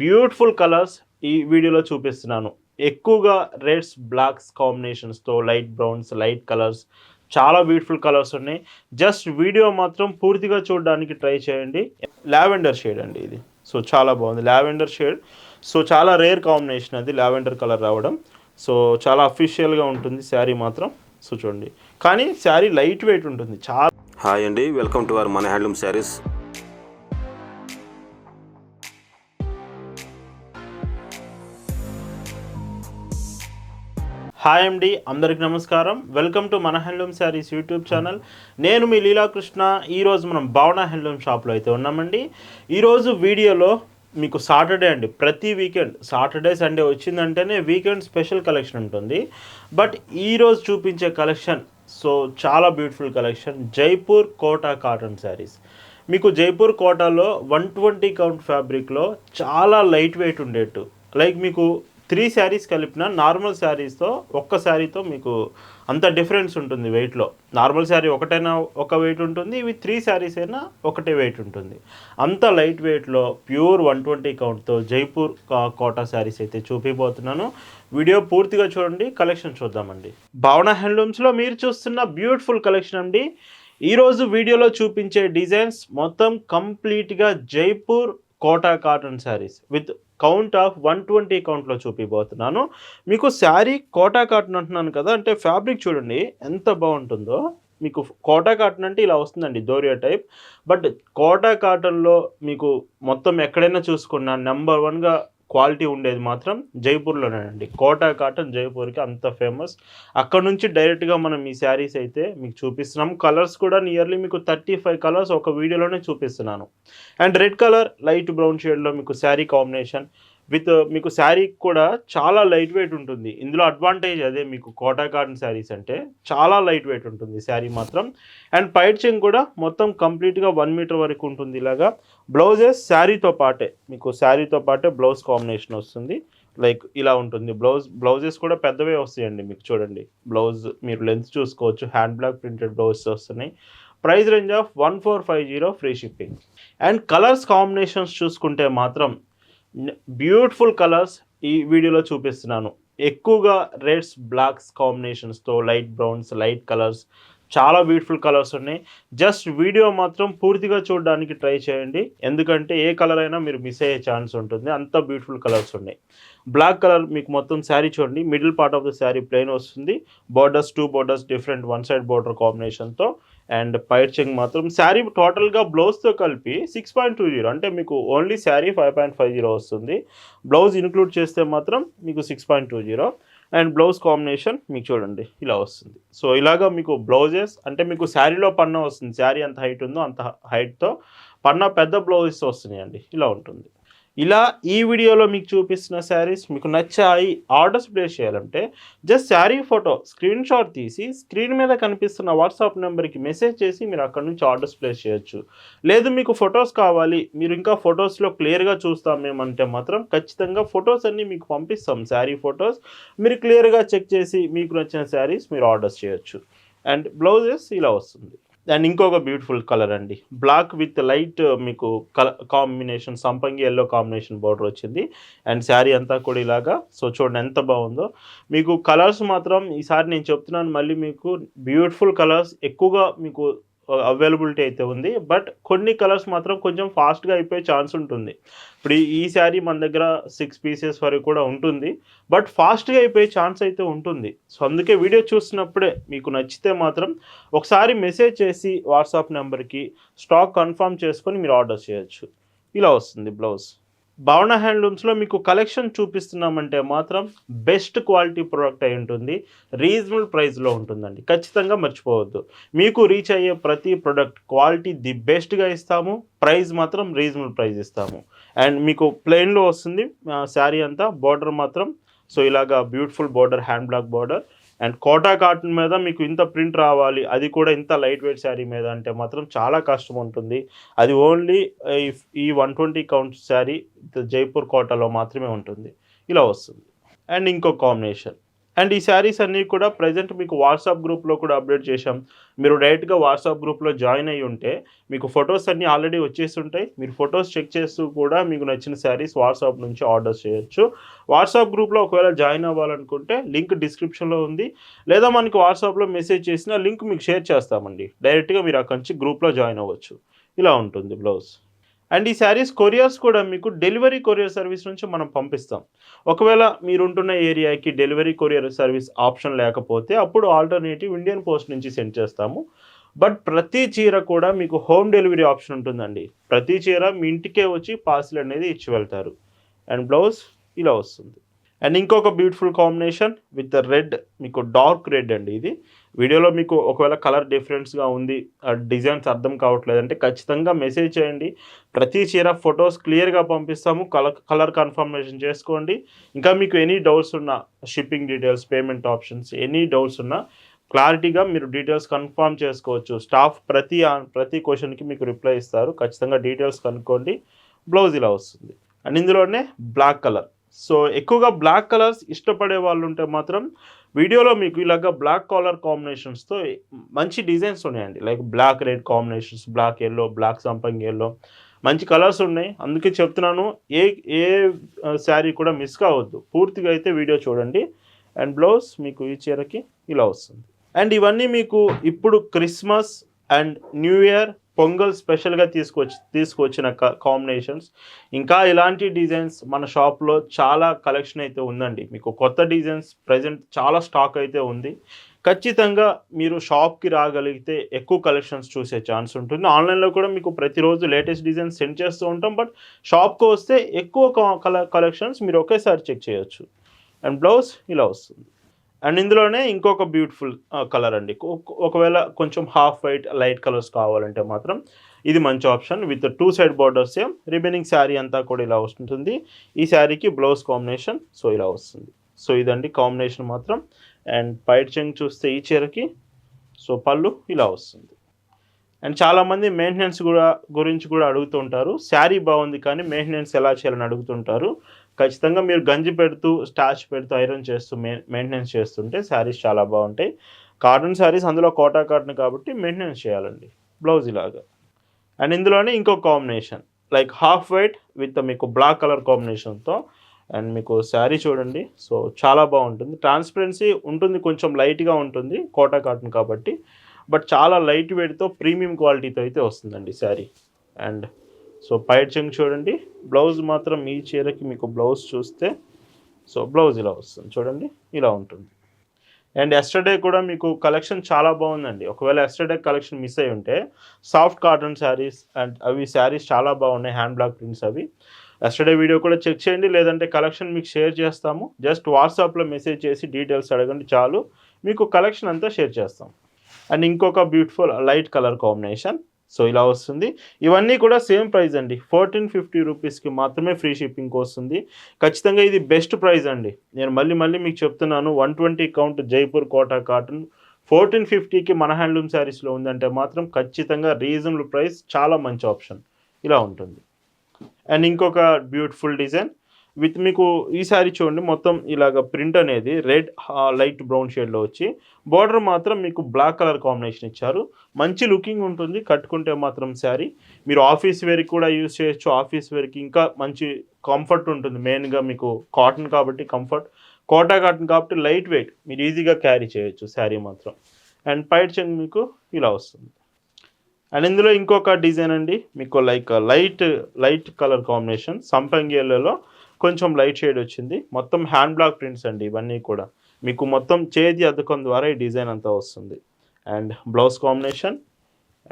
Beautiful colours ఈ వీడియోలో చూపిస్తున్నాను. ఎక్కువగా రెడ్స్, బ్లాక్స్ కాంబినేషన్స్‌తో లైట్ బ్రౌన్స్, లైట్ కలర్స్ చాలా బ్యూటిఫుల్ కలర్స్ ఉన్నాయి. జస్ట్ వీడియో మాత్రం పూర్తిగా చూడడానికి ట్రై చేయండి. లావెండర్ షేడ్ అండి ఇది. సో చాలా బాగుంది లావెండర్ షేడ్. సో చాలా రేర్ కాంబినేషన్ అది లావెండర్ కలర్ రావడం. సో చాలా అఫీషియల్‌గా ఉంటుంది శారీ మాత్రం. సో చూడండి. కానీ శారీ లైట్ వెయిట్ ఉంటుంది. చాలా హాయ్ అండి, వెల్కమ్ టు అవర్ మన హ్యాండ్లూమ్ శారీస్. హాయ్ అండి, అందరికి నమస్కారం. వెల్కమ్ టు మన హ్యాండ్లూమ్ శారీస్ యూట్యూబ్ ఛానల్. నేను మీ లీలాకృష్ణ. ఈరోజు మనం భావన హ్యాండ్లూమ్ షాప్లో అయితే ఉన్నామండి. ఈరోజు వీడియోలో మీకు సాటర్డే అండి, ప్రతి వీకెండ్ సాటర్డే సండే వచ్చిందంటేనే వీకెండ్ స్పెషల్ కలెక్షన్ ఉంటుంది. బట్ ఈరోజు చూపించే కలెక్షన్ సో చాలా beautiful collection. Jaipur Kota cotton saris. మీకు జైపూర్ కోటాలో 120 కౌంట్ ఫ్యాబ్రిక్లో చాలా లైట్ వెయిట్ ఉండేట్టు, లైక్ మీకు 3 శారీస్ కలిపిన నార్మల్ శారీస్తో ఒక్క శారీతో మీకు అంత డిఫరెన్స్ ఉంటుంది వెయిట్లో. నార్మల్ శారీ ఒకటైనా ఒక వెయిట్ ఉంటుంది, ఇవి 3 శారీస్ అయినా ఒకటే వెయిట్ ఉంటుంది. అంత లైట్ వెయిట్లో ప్యూర్ 120 కౌంట్తో జైపూర్ కోటా శారీస్ అయితే చూపిపోతున్నాను. వీడియో పూర్తిగా చూడండి, కలెక్షన్ చూద్దామండి. భావన హ్యాండ్లూమ్స్లో మీరు చూస్తున్న బ్యూటిఫుల్ కలెక్షన్ అండి. ఈరోజు వీడియోలో చూపించే డిజైన్స్ మొత్తం కంప్లీట్గా Jaipur Kota cotton saris with count of 120 కౌంట్లో చూపిపోతున్నాను. మీకు శారీ కోటా కాటన్ అంటున్నాను కదా, అంటే ఫ్యాబ్రిక్ చూడండి ఎంత బాగుంటుందో. మీకు కోటా కాటన్ అంటే ఇలా వస్తుందండి, దోరియా టైప్. బట్ కోటా కాటన్లో మీకు మొత్తం ఎక్కడైనా చూసుకున్నా నెంబర్ 1గా క్వాలిటీ ఉండేది మాత్రం జైపూర్లోనేనండి. కోటా కాటన్ జైపూర్కి అంత ఫేమస్. అక్కడ నుంచి డైరెక్ట్గా మనం ఈ శారీస్ అయితే మీకు చూపిస్తున్నాం. కలర్స్ కూడా నియర్లీ మీకు 35 కలర్స్ ఒక వీడియోలోనే చూపిస్తున్నాను. And red colour light brown షేడ్లో మీకు శారీ కాంబినేషన్ విత్ మీకు శారీ కూడా చాలా లైట్ వెయిట్ ఉంటుంది. ఇందులో అడ్వాంటేజ్ అదే, మీకు కోటా కాటన్ శారీస్ అంటే చాలా లైట్ వెయిట్ ఉంటుంది శారీ మాత్రం. అండ్ పైచింగ్ కూడా మొత్తం కంప్లీట్గా 1 మీటర్ వరకు ఉంటుంది. ఇలాగా బ్లౌజెస్ శారీతో పాటే, మీకు శారీతో పాటే బ్లౌజ్ కాంబినేషన్ వస్తుంది. లైక్ ఇలా ఉంటుంది బ్లౌజెస్ కూడా పెద్దవే వస్తాయండి. మీకు చూడండి బ్లౌజ్ మీరు లెంత్ చూసుకోవచ్చు. హ్యాండ్ బ్లాక్ ప్రింటెడ్ బ్లౌజెస్ వస్తున్నాయి. Price range of 1450, free shipping. And colours combinations చూసుకుంటే మాత్రం బ్యూటిఫుల్ కలర్స్ ఈ వీడియోలో చూపిస్తున్నాను. ఎక్కువగా రెడ్స్, బ్లాక్స్ కాంబినేషన్స్తో లైట్ బ్రౌన్స్, లైట్ కలర్స్ చాలా బ్యూటిఫుల్ కలర్స్ ఉన్నాయి. జస్ట్ వీడియో మాత్రం పూర్తిగా చూడడానికి ట్రై చేయండి, ఎందుకంటే ఏ కలర్ అయినా మీరు మిస్ అయ్యే ఛాన్స్ ఉంటుంది. అంత బ్యూటిఫుల్ కలర్స్ ఉన్నాయి. బ్లాక్ కలర్ మీకు మొత్తం శారీ చూడండి, middle part of the sari plain వస్తుంది. Borders 2 borders different one side border కాంబినేషన్తో. అండ్ పైచింగ్ మాత్రం శారీ టోటల్గా బ్లౌజ్తో కలిపి 6.20, అంటే మీకు ఓన్లీ శారీ 5.50 వస్తుంది. బ్లౌజ్ ఇంక్లూడ్ చేస్తే మాత్రం మీకు 6.20. అండ్ బ్లౌజ్ కాంబినేషన్ మీకు చూడండి ఇలా వస్తుంది. సో ఇలాగా మీకు బ్లౌజెస్ అంటే మీకు శారీలో పన్నా వస్తుంది. శారీ ఎంత హైట్ ఉందో అంత హైట్తో పన్నా పెద్ద బ్లౌజెస్ వస్తున్నాయండి. ఇలా ఉంటుంది. ఇలా ఈ వీడియోలో మీకు చూపిస్తున్న శారీస్ మీకు నచ్చాయి, ఆర్డర్స్ ప్లేస్ చేయాలంటే just sari photo screen shot తీసి స్క్రీన్ మీద కనిపిస్తున్న వాట్సాప్ నెంబర్కి మెసేజ్ చేసి మీరు అక్కడ నుంచి ఆర్డర్స్ ప్లేస్ చేయొచ్చు. లేదు మీకు ఫొటోస్ కావాలి, మీరు ఇంకా ఫొటోస్లో క్లియర్గా చూస్తాం మేమంటే మాత్రం ఖచ్చితంగా ఫొటోస్ అన్నీ మీకు పంపిస్తాం. శారీ ఫొటోస్ మీరు క్లియర్గా చెక్ చేసి మీకు నచ్చిన శారీస్ మీరు ఆర్డర్స్ చేయొచ్చు. అండ్ బ్లౌజెస్ ఇలా వస్తుంది. అండ్ ఇంకొక బ్యూటిఫుల్ కలర్ అండి, బ్లాక్ విత్ లైట్ మీకు కాంబినేషన్ సంపంగి ఎల్లో కాంబినేషన్ బార్డర్ వచ్చింది. అండ్ శారీ అంతా కూడా ఇలాగా. సో చూడండి ఎంత బాగుందో. మీకు కలర్స్ మాత్రం ఈసారి నేను చెప్తున్నాను మళ్ళీ, మీకు బ్యూటిఫుల్ కలర్స్ ఎక్కువగా మీకు అవైలబిలిటీ అయితే ఉంది. బట్ కొన్ని కలర్స్ మాత్రం కొంచెం ఫాస్ట్గా అయిపోయే ఛాన్స్ ఉంటుంది. ఇప్పుడు ఈ శారీ మన దగ్గర 6 పీసెస్ వరకు కూడా ఉంటుంది, బట్ ఫాస్ట్గా అయిపోయే ఛాన్స్ అయితే ఉంటుంది. సో అందుకే వీడియో చూసినప్పుడే మీకు నచ్చితే మాత్రం ఒకసారి మెసేజ్ చేసి వాట్సాప్ నెంబర్కి స్టాక్ కన్ఫర్మ్ చేసుకొని మీరు ఆర్డర్ చేయొచ్చు. ఇలా వస్తుంది బ్లౌజ్. భావన హ్యాండ్లూమ్స్లో మీకు కలెక్షన్ చూపిస్తున్నామంటే మాత్రం బెస్ట్ క్వాలిటీ ప్రోడక్ట్ అయి ఉంటుంది, రీజనబుల్ ప్రైస్లో ఉంటుందండి. ఖచ్చితంగా మర్చిపోవద్దు. మీకు రీచ్ అయ్యే ప్రతి ప్రోడక్ట్ క్వాలిటీ ది బెస్ట్గా ఇస్తాము, ప్రైస్ మాత్రం రీజనబుల్ ప్రైస్ ఇస్తాము. అండ్ మీకు ప్లెయిన్లో వస్తుంది శారీ అంతా. బార్డర్ మాత్రం సో ఇలాగా beautiful border, hand block border. And Kota cotton మీద మీకు ఇంత ప్రింట్ రావాలి, అది కూడా ఇంత లైట్ వెయిట్ శారీ మీద అంటే మాత్రం చాలా కష్టం ఉంటుంది. అది ఓన్లీ ఈ 120 కౌంట్ శారీ జైపూర్ కోటాలో మాత్రమే ఉంటుంది. ఇలా వస్తుంది. అండ్ ఇంకో కాంబినేషన్ అండ్ ఈ శారీస్ అన్నీ కూడా ప్రజెంట్ మీకు వాట్సాప్ గ్రూప్లో కూడా అప్డేట్ చేశాం. మీరు డైరెక్ట్గా వాట్సాప్ గ్రూప్లో జాయిన్ అయ్యి ఉంటే మీకు ఫొటోస్ అన్నీ ఆల్రెడీ వచ్చేసి ఉంటాయి. మీరు ఫొటోస్ చెక్ చేస్తూ కూడా మీకు నచ్చిన శారీస్ వాట్సాప్ నుంచి ఆర్డర్ చేయొచ్చు. వాట్సాప్ గ్రూప్లో ఒకవేళ జాయిన్ అవ్వాలనుకుంటే లింక్ డిస్క్రిప్షన్లో ఉంది, లేదా మనకి వాట్సాప్లో మెసేజ్ చేసిన లింక్ మీకు షేర్ చేస్తామండి. డైరెక్ట్గా మీరు అక్కడి నుంచి గ్రూప్లో జాయిన్ అవ్వచ్చు. ఇలా ఉంటుంది బ్లౌజ్. అండ్ ఈ శారీస్ కొరియర్స్ కూడా మీకు డెలివరీ కొరియర్ సర్వీస్ నుంచి మనం పంపిస్తాం. ఒకవేళ మీరుంటున్న ఏరియాకి డెలివరీ కొరియర్ సర్వీస్ ఆప్షన్ లేకపోతే అప్పుడు ఆల్టర్నేటివ్ ఇండియన్ పోస్ట్ నుంచి సెండ్ చేస్తాము. బట్ ప్రతి చీర కూడా మీకు హోమ్ డెలివరీ ఆప్షన్ ఉంటుందండి. ప్రతి చీర మీ ఇంటికే వచ్చి పార్సిల్ అనేది ఇచ్చి వెళ్తారు. అండ్ బ్లౌజ్ ఇలా వస్తుంది. అండ్ ఇంకొక బ్యూటిఫుల్ కాంబినేషన్ విత్ రెడ్, మీకు డార్క్ రెడ్ అండి ఇది. వీడియోలో మీకు ఒకవేళ కలర్ డిఫరెన్స్గా ఉంది, డిజైన్స్ అర్థం కావట్లేదంటే ఖచ్చితంగా మెసేజ్ చేయండి. ప్రతి చీర ఫొటోస్ క్లియర్గా పంపిస్తాము. కలర్ కన్ఫర్మేషన్ చేసుకోండి. ఇంకా మీకు ఎనీ డౌట్స్ ఉన్నా, shipping details, payment options, any doubts ఉన్నా క్లారిటీగా మీరు డీటెయిల్స్ కన్ఫర్మ్ చేసుకోవచ్చు. స్టాఫ్ ప్రతి క్వశ్చన్కి మీకు రిప్లై ఇస్తారు. ఖచ్చితంగా డీటెయిల్స్ కనుక్కోండి. బ్లౌజ్ ఇలా వస్తుంది. అండ్ ఇందులోనే బ్లాక్ కలర్. సో ఎక్కువగా బ్లాక్ కలర్స్ ఇష్టపడే వాళ్ళు ఉంటే మాత్రం వీడియోలో మీకు ఇలాగ బ్లాక్ కలర్ కాంబినేషన్స్తో మంచి డిజైన్స్ ఉన్నాయండి. Like black red combinations, black yellow, black సంపంగి ఎల్లో, మంచి కలర్స్ ఉన్నాయి. అందుకే చెప్తున్నాను, ఏ ఏ శారీ కూడా మిస్ కావద్దు. పూర్తిగా అయితే వీడియో చూడండి. అండ్ బ్లౌజ్ మీకు ఈ చీరకి ఇలా వస్తుంది. అండ్ ఇవన్నీ మీకు ఇప్పుడు Christmas and new year, pongal స్పెషల్గా తీసుకొచ్చిన కాంబినేషన్స్. ఇంకా ఇలాంటి డిజైన్స్ మన షాప్లో చాలా కలెక్షన్ అయితే ఉందండి. మీకు కొత్త డిజైన్స్ ప్రజెంట్ చాలా స్టాక్ అయితే ఉంది. ఖచ్చితంగా మీరు షాప్కి రాగలిగితే ఎక్కువ కలెక్షన్స్ చూసే ఛాన్స్ ఉంటుంది. ఆన్లైన్లో కూడా మీకు ప్రతిరోజు లేటెస్ట్ డిజైన్స్ సెండ్ చేస్తూ ఉంటాం. బట్ షాప్కి వస్తే ఎక్కువ కలెక్షన్స్ మీరు ఒకేసారి చెక్ చేయొచ్చు. అండ్ బ్లౌజ్ ఇలా వస్తుంది. అండ్ ఇందులోనే ఇంకొక బ్యూటిఫుల్ కలర్ అండి. ఒకవేళ కొంచెం హాఫ్ వైట్ లైట్ కలర్స్ కావాలంటే మాత్రం ఇది మంచి option. With 2 side borders same. Remaining sari అంతా కూడా ఇలా వస్తుంటుంది. ఈ శారీకి బ్లౌజ్ కాంబినేషన్ సో ఇలా వస్తుంది. సో ఇదండి కాంబినేషన్ మాత్రం. అండ్ పైట్ చెంగ్ చూస్తే ఈ చీరకి సో పళ్ళు ఇలా వస్తుంది. అండ్ చాలామంది మెయింటెనెన్స్ గురించి కూడా అడుగుతుంటారు. శారీ బాగుంది కానీ మెయింటెనెన్స్ ఎలా చేయాలని అడుగుతుంటారు. ఖచ్చితంగా మీరు గంజి పెడుతూ, స్టాచ్ పెడుతూ, ఐరన్ చేస్తూ మెయింటెనెన్స్ చేస్తుంటే శారీస్ చాలా బాగుంటాయి. కాటన్ శారీస్ అందులో కోటా కాటన్ కాబట్టి మెయింటెనెన్స్ చేయాలండి. బ్లౌజ్ ఇలాగా. అండ్ ఇందులోనే ఇంకో combination like half white with మీకు బ్లాక్ కలర్ కాంబినేషన్తో. అండ్ మీకు శారీ చూడండి. సో చాలా బాగుంటుంది. ట్రాన్స్పరెన్సీ ఉంటుంది, కొంచెం లైట్గా ఉంటుంది కోటా కాటన్ కాబట్టి. బట్ చాలా లైట్ వెయిట్తో ప్రీమియం క్వాలిటీతో అయితే వస్తుందండి శారీ. అండ్ సో పైట్ చెంగ్ చూడండి. బ్లౌజ్ మాత్రం ఈ చీరకి మీకు బ్లౌజ్ చూస్తే సో బ్లౌజ్ ఇలా వస్తుంది చూడండి. ఇలా ఉంటుంది. అండ్ ఎస్టర్డే కూడా మీకు కలెక్షన్ చాలా బాగుందండి. ఒకవేళ ఎస్టర్డే కలెక్షన్ మిస్ అయి ఉంటే సాఫ్ట్ కాటన్ శారీస్ అండ్ అవి శారీస్ చాలా బాగున్నాయి. హ్యాండ్ బ్లాక్ ప్రింట్స్ అవి. ఎస్టర్డే వీడియో కూడా చెక్ చేయండి. లేదంటే కలెక్షన్ మీకు షేర్ చేస్తాము. జస్ట్ వాట్సాప్లో మెసేజ్ చేసి డీటెయిల్స్ అడగండి చాలు, మీకు కలెక్షన్ అంతా షేర్ చేస్తాం. అండ్ ఇంకొక beautiful light colour combination so ఇలా వస్తుంది. ఇవన్నీ కూడా సేమ్ ప్రైస్ అండి. 1450 రూపీస్కి మాత్రమే ఫ్రీ షిప్పింగ్కి వస్తుంది. ఖచ్చితంగా ఇది బెస్ట్ ప్రైస్ అండి. నేను మళ్ళీ మీకు చెప్తున్నాను, 120 కౌంట్ జైపూర్ కోటా కాటన్ 1450కి మన హ్యాండ్లూమ్ శారీస్లో ఉందంటే మాత్రం ఖచ్చితంగా రీజనబుల్ ప్రైస్, చాలా మంచి ఆప్షన్. ఇలా ఉంటుంది. అండ్ ఇంకొక బ్యూటిఫుల్ డిజైన్ విత్ మీకు ఈ శారీ చూడండి. మొత్తం ఇలాగ ప్రింట్ అనేది రెడ్ లైట్ బ్రౌన్ షేడ్లో వచ్చి బార్డర్ మాత్రం మీకు బ్లాక్ కలర్ కాంబినేషన్ ఇచ్చారు. మంచి లుకింగ్ ఉంటుంది కట్టుకుంటే మాత్రం శారీ. మీరు ఆఫీస్ వేర్కి కూడా యూజ్ చేయొచ్చు. ఆఫీస్ వేర్కి ఇంకా మంచి కంఫర్ట్ ఉంటుంది. మెయిన్గా మీకు కాటన్ కాబట్టి కంఫర్ట్, కోటా కాటన్ కాబట్టి లైట్ వెయిట్, మీరు ఈజీగా క్యారీ చేయొచ్చు శారీ మాత్రం. అండ్ పైట్ చెంగ్ మీకు ఇలా వస్తుంది. అండ్ ఇందులో ఇంకొక డిజైన్ అండి. మీకు లైక్ లైట్ కలర్ కాంబినేషన్ సంపంగి ఎల్లోలో కొంచెం లైట్ షేడ్ వచ్చింది. మొత్తం హ్యాండ్ బ్లాక్ ప్రింట్స్ అండి ఇవన్నీ కూడా. మీకు మొత్తం చేతి అద్దకం ద్వారా ఈ డిజైన్ అంతా వస్తుంది. అండ్ బ్లౌజ్ కాంబినేషన్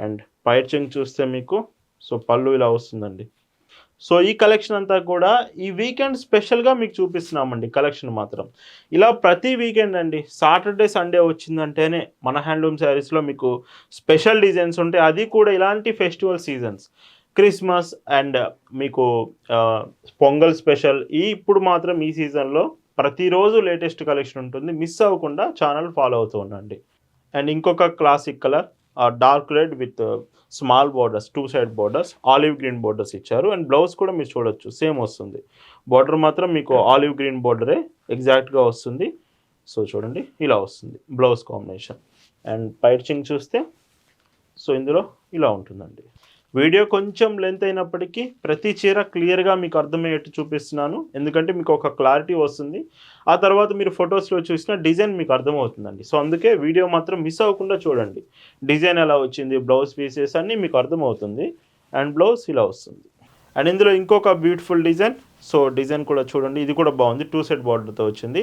అండ్ పైట్ చెంగ్ చూస్తే మీకు సో పళ్ళు ఇలా వస్తుందండి. సో ఈ కలెక్షన్ అంతా కూడా ఈ వీకెండ్ స్పెషల్గా మీకు చూపిస్తున్నామండి. కలెక్షన్ మాత్రం ఇలా ప్రతి వీకెండ్ అండి. సాటర్డే సండే వచ్చిందంటేనే మన హ్యాండ్లూమ్ శారీస్లో మీకు స్పెషల్ డిజైన్స్ ఉంటాయి. అది కూడా ఇలాంటి ఫెస్టివల్ సీజన్స్, క్రిస్మస్ అండ్ మీకు పొంగల్ స్పెషల్. ఇప్పుడు మాత్రం ఈ సీజన్లో ప్రతిరోజు లేటెస్ట్ కలెక్షన్ ఉంటుంది. మిస్ అవ్వకుండా ఛానల్ ఫాలో అవుతూ ఉండండి. అండ్ ఇంకొక classic colour dark red with small borders, 2 side borders, olive green borders ఇచ్చారు. అండ్ బ్లౌజ్ కూడా మీరు చూడొచ్చు సేమ్ వస్తుంది. బార్డర్ మాత్రం మీకు ఆలివ్ గ్రీన్ బార్డరే ఎగ్జాక్ట్గా వస్తుంది. సో చూడండి ఇలా వస్తుంది బ్లౌజ్ కాంబినేషన్. అండ్ పైచింగ్ చూస్తే సో ఇందులో ఇలా ఉంటుందండి. వీడియో కొంచెం లెంత్ అయినప్పటికీ ప్రతి చీర క్లియర్గా మీకు అర్థమయ్యేట్టు చూపిస్తున్నాను, ఎందుకంటే మీకు ఒక క్లారిటీ వస్తుంది. ఆ తర్వాత మీరు ఫొటోస్లో చూసిన డిజైన్ మీకు అర్థమవుతుందండి. సో అందుకే వీడియో మాత్రం మిస్ అవ్వకుండా చూడండి. డిజైన్ ఎలా వచ్చింది, బ్లౌజ్ పీసెస్ అన్నీ మీకు అర్థమవుతుంది. అండ్ బ్లౌజ్ ఇలా వస్తుంది. అండ్ ఇందులో ఇంకొక బ్యూటిఫుల్ డిజైన్. సో డిజైన్ కూడా చూడండి, ఇది కూడా బాగుంది, 2 సైడ్ బార్డర్తో వచ్చింది.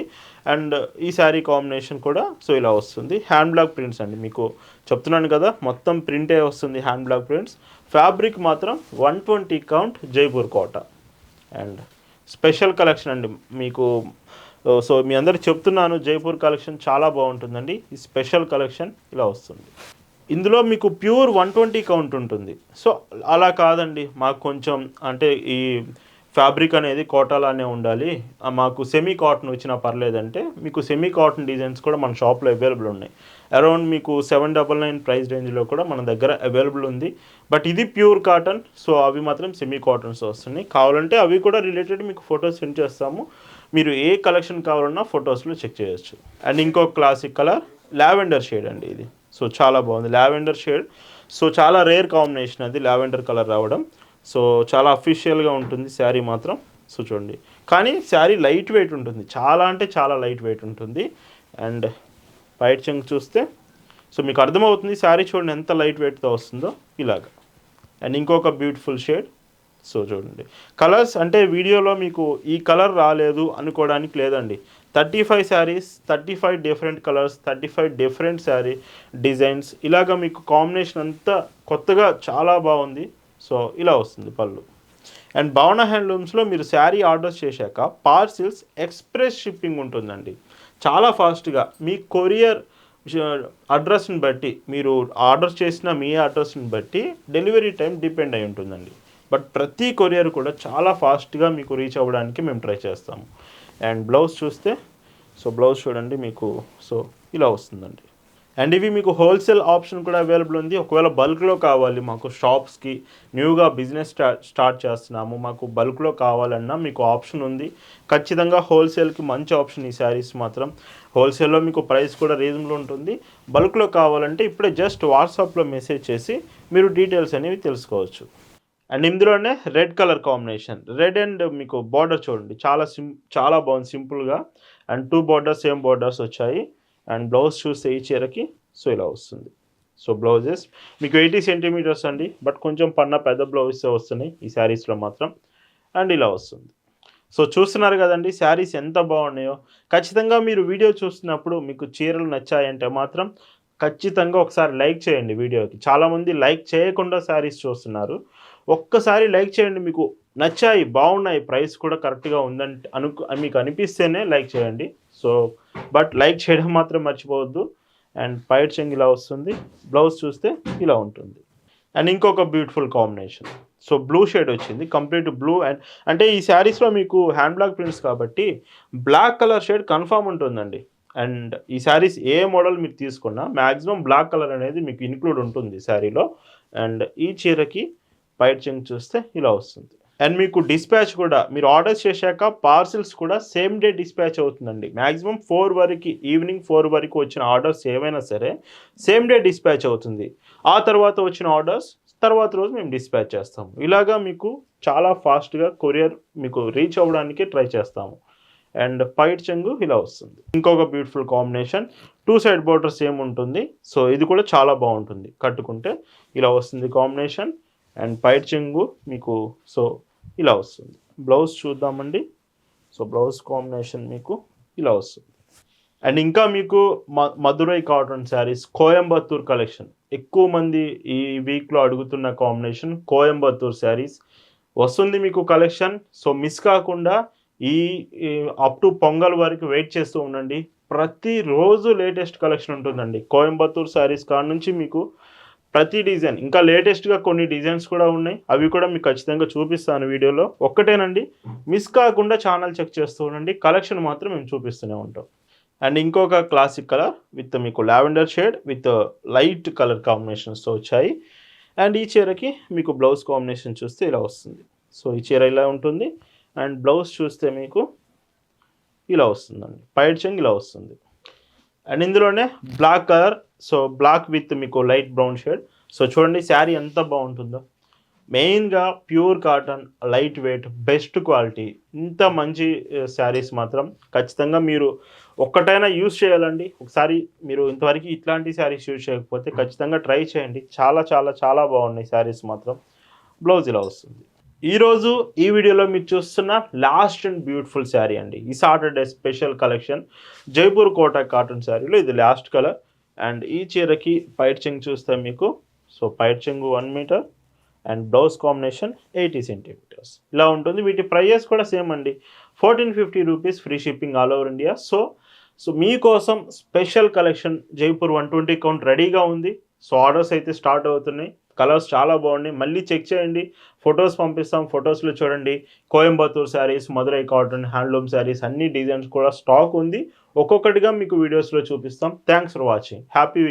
అండ్ ఈ శారీ కాంబినేషన్ కూడా సో ఇలా వస్తుంది. హ్యాండ్ బ్లాక్ ప్రింట్స్ అండి, మీకు చెప్తున్నాను కదా మొత్తం ప్రింటే వస్తుంది, హ్యాండ్ బ్లాక్ ప్రింట్స్. ఫ్యాబ్రిక్ మాత్రం 120 count Jaipur Kota. And special collection అండి మీకు. సో మీ అందరికి చెప్తున్నాను, జైపూర్ కలెక్షన్ చాలా బాగుంటుందండి. ఈ స్పెషల్ కలెక్షన్ ఇలా వస్తుంది. ఇందులో మీకు ప్యూర్ 120 కౌంట్ ఉంటుంది. సో అలా కాదండి, మాకు కొంచెం అంటే ఈ ఫ్యాబ్రిక్ అనేది కోటాలానే ఉండాలి, మాకు సెమీ కాటన్ వచ్చినా పర్లేదంటే మీకు సెమీ కాటన్ డిజైన్స్ కూడా మన షాప్లో అవైలబుల్ ఉన్నాయి. అరౌండ్ మీకు 799 ప్రైస్ రేంజ్లో కూడా మన దగ్గర అవైలబుల్ ఉంది. బట్ ఇది ప్యూర్ కాటన్, సో అవి మాత్రం సెమీ కాటన్స్ వస్తున్నాయి. కావాలంటే అవి కూడా రిలేటెడ్ మీకు ఫొటోస్ సెండ్ చేస్తాము, మీరు ఏ కలెక్షన్ కావాలన్నా ఫొటోస్లో చెక్ చేయొచ్చు. అండ్ ఇంకో క్లాసిక్ కలర్ లావెండర్ షేడ్ అండి ఇది. సో చాలా బాగుంది లావెండర్ షేడ్. సో చాలా రేర్ కాంబినేషన్ అది లావెండర్ కలర్ రావడం. సో చాలా అఫీషియల్గా ఉంటుంది శారీ మాత్రం. సో చూడండి, కానీ శారీ లైట్ వెయిట్ ఉంటుంది, చాలా అంటే చాలా లైట్ వెయిట్ ఉంటుంది. అండ్ పైట్ చెంగు చూస్తే సో మీకు అర్థమవుతుంది శారీ చూడండి ఎంత లైట్ వెయిట్తో వస్తుందో ఇలాగా. అండ్ ఇంకొక బ్యూటిఫుల్ షేడ్. సో చూడండి కలర్స్ అంటే వీడియోలో మీకు ఈ కలర్ రాలేదు అనుకోవడానికి లేదండి. 35 saris, 35 different colours, 35 different sari designs, ఇలాగ మీకు కాంబినేషన్ అంతా కొత్తగా చాలా బాగుంది. సో ఇలా వస్తుంది పళ్ళు. అండ్ భావన హ్యాండ్లూమ్స్లో మీరు శారీ ఆర్డర్స్ చేశాక పార్సిల్స్ ఎక్స్ప్రెస్ షిప్పింగ్ ఉంటుందండి. చాలా ఫాస్ట్గా మీ కొరియర్ అడ్రస్ని బట్టి, మీరు ఆర్డర్ చేసిన మీ అడ్రస్ని బట్టి డెలివరీ టైం డిపెండ్ అయి ఉంటుందండి. బట్ ప్రతి కొరియర్ కూడా చాలా ఫాస్ట్గా మీకు రీచ్ అవ్వడానికి మేము ట్రై చేస్తాము. అండ్ బ్లౌజ్ చూస్తే సో బ్లౌజ్ చూడండి మీకు సో ఇలా వస్తుందండి. అండ్ ఇవి మీకు హోల్సేల్ ఆప్షన్ కూడా అవైలబుల్ ఉంది. ఒకవేళ బల్క్లో కావాలి, మాకు షాప్స్కి న్యూగా బిజినెస్ స్టార్ట్ చేస్తున్నాము, మాకు బల్క్లో కావాలన్నా మీకు ఆప్షన్ ఉంది. ఖచ్చితంగా హోల్సేల్కి మంచి ఆప్షన్ ఈ శారీస్ మాత్రం. హోల్సేల్లో మీకు ప్రైస్ కూడా రీజనబుల్ ఉంటుంది. బల్క్లో కావాలంటే ఇప్పుడే జస్ట్ వాట్సాప్లో మెసేజ్ చేసి మీరు డీటెయిల్స్ అనేవి తెలుసుకోవచ్చు. అండ్ ఇందులోనే red colour combination, red and మీకు బార్డర్ చూడండి చాలా బాగుంది సింపుల్గా. అండ్ 2 బార్డర్స్ సేమ్ బార్డర్స్ వచ్చాయి. అండ్ బ్లౌజ్ చూస్తే ఈ చీరకి సో ఇలా వస్తుంది. సో బ్లౌజెస్ మీకు 80 సెంటీమీటర్స్ అండి, బట్ కొంచెం పెద్ద బ్లౌజెస్ వస్తున్నాయి ఈ శారీస్లో మాత్రం. అండ్ ఇలా వస్తుంది. సో చూస్తున్నారు కదండి శారీస్ ఎంత బాగున్నాయో. ఖచ్చితంగా మీరు వీడియో చూస్తున్నప్పుడు మీకు చీరలు నచ్చాయంటే మాత్రం ఖచ్చితంగా ఒకసారి లైక్ చేయండి వీడియోకి. చాలామంది లైక్ చేయకుండా శారీస్ చూస్తున్నారు. ఒక్కసారి లైక్ చేయండి, మీకు నచ్చాయి, బాగున్నాయి, ప్రైస్ కూడా కరెక్ట్గా ఉందంటే మీకు అనిపిస్తేనే లైక్ చేయండి. సో బట్ లైక్ చేయడం మాత్రం మర్చిపోవద్దు. అండ్ పైట్ చెంగు ఇలా వస్తుంది. బ్లౌజ్ చూస్తే ఇలా ఉంటుంది. అండ్ ఇంకొక beautiful combination. So blue shade వచ్చింది, కంప్లీట్ బ్లూ. అండ్ అంటే ఈ శారీస్లో మీకు హ్యాండ్ బ్లాక్ ప్రింట్స్ కాబట్టి బ్లాక్ కలర్ షేడ్ కన్ఫామ్ ఉంటుందండి. అండ్ ఈ శారీస్ ఏ మోడల్ మీరు తీసుకున్నా మ్యాక్సిమం బ్లాక్ కలర్ అనేది మీకు ఇన్క్లూడ్ ఉంటుంది శారీలో. అండ్ ఈ చీరకి పైట్ చెంగు చూస్తే ఇలా వస్తుంది. అండ్ మీకు డిస్పాచ్ కూడా మీరు ఆర్డర్స్ చేశాక పార్సిల్స్ కూడా సేమ్ డే డిస్పాచ్ అవుతుందండి. మ్యాక్సిమం 4 వరకు, ఈవినింగ్ 4 వరకు వచ్చిన ఆర్డర్స్ ఏవైనా సరే సేమ్ డే డిస్పాచ్ అవుతుంది. ఆ తర్వాత వచ్చిన ఆర్డర్స్ తర్వాత రోజు మేము డిస్పాచ్ చేస్తాము. ఇలాగా మీకు చాలా ఫాస్ట్గా కొరియర్ మీకు రీచ్ అవ్వడానికి ట్రై చేస్తాము. అండ్ పైట్ చెంగు ఇలా వస్తుంది. ఇంకొక beautiful combination, 2 side border same ఉంటుంది. సో ఇది కూడా చాలా బాగుంటుంది, కట్టుకుంటే ఇలా వస్తుంది కాంబినేషన్. అండ్ పైట్ చెంగు మీకు సో ఇలా వస్తుంది. బ్లౌజ్ చూద్దామండి. సో బ్లౌజ్ కాంబినేషన్ మీకు ఇలా వస్తుంది. అండ్ ఇంకా మీకు మధురై కాటన్ శారీస్ కోయంబత్తూర్ కలెక్షన్ ఎక్కువ మంది ఈ వీక్లో అడుగుతున్న కాంబినేషన్ కోయంబత్తూర్ శారీస్ వస్తుంది మీకు కలెక్షన్. సో మిస్ కాకుండా ఈ అప్ టు పొంగల్ వరకు వెయిట్ చేస్తూ ఉండండి. ప్రతిరోజు లేటెస్ట్ కలెక్షన్ ఉంటుందండి కోయంబత్తూర్ శారీస్ కాడ నుంచి. మీకు ప్రతి డిజైన్, ఇంకా లేటెస్ట్గా కొన్ని డిజైన్స్ కూడా ఉన్నాయి, అవి కూడా మీకు ఖచ్చితంగా చూపిస్తాను వీడియోలో. ఒక్కటేనండి, మిస్ కాకుండా ఛానల్ చెక్ చేస్తూ ఉండండి, కలెక్షన్ మాత్రం మేము చూపిస్తూనే ఉంటాం. అండ్ ఇంకొక క్లాసిక్ కలర్ విత్ మీకు lavender shade with light colour కాంబినేషన్స్తో వచ్చాయి. అండ్ ఈ చీరకి మీకు బ్లౌజ్ కాంబినేషన్ చూస్తే ఇలా వస్తుంది. సో ఈ చీర ఇలా ఉంటుంది. అండ్ బ్లౌజ్ చూస్తే మీకు ఇలా వస్తుందండి. పైట్ చెంగు ఇలా వస్తుంది. అండ్ ఇందులోనే black colour, so black with మీకు లైట్ బ్రౌన్ షేడ్. సో చూడండి శారీ ఎంత బాగుంటుందో. మెయిన్గా pure cotton, light weight, best quality. ఇంత మంచి శారీస్ మాత్రం ఖచ్చితంగా మీరు ఒక్కటైనా యూజ్ చేయాలండి. ఒకసారి మీరు ఇంతవరకు ఇట్లాంటి శారీస్ యూజ్ చేయకపోతే ఖచ్చితంగా ట్రై చేయండి. చాలా చాలా చాలా బాగున్నాయి శారీస్ మాత్రం. బ్లౌజ్ ఇలా వస్తుంది. ఈరోజు ఈ వీడియోలో మీరు చూస్తున్న లాస్ట్ అండ్ బ్యూటిఫుల్ శారీ అండి. ఈ Saturday special collection Jaipur Kota cotton శారీలో ఇది లాస్ట్ కలర్. అండ్ ఈ చీరకి పైట్ చెంగు చూస్తే మీకు, సో పైట్ చెంగు 1 metre and blouse combination 80 centimetres ఇలా ఉంటుంది. వీటి ప్రైజెస్ కూడా సేమ్ అండి, 1450 rupees, free shipping all over India. So మీకోసం స్పెషల్ కలెక్షన్ జైపూర్ 120 కౌంట్ రెడీగా ఉంది. సో ఆర్డర్స్ అయితే స్టార్ట్ అవుతున్నాయి. కలర్స్ చాలా బాగున్నాయి, మళ్ళీ చెక్ చేయండి. ఫొటోస్ పంపిస్తాం, ఫొటోస్లో చూడండి. Coimbatore saris, Madurai cotton, handloom saris అన్ని డిజైన్స్ కూడా స్టాక్ ఉంది. ఒక్కొక్కటిగా మీకు వీడియోస్లో చూపిస్తాం. Thanks for watching. Happy week.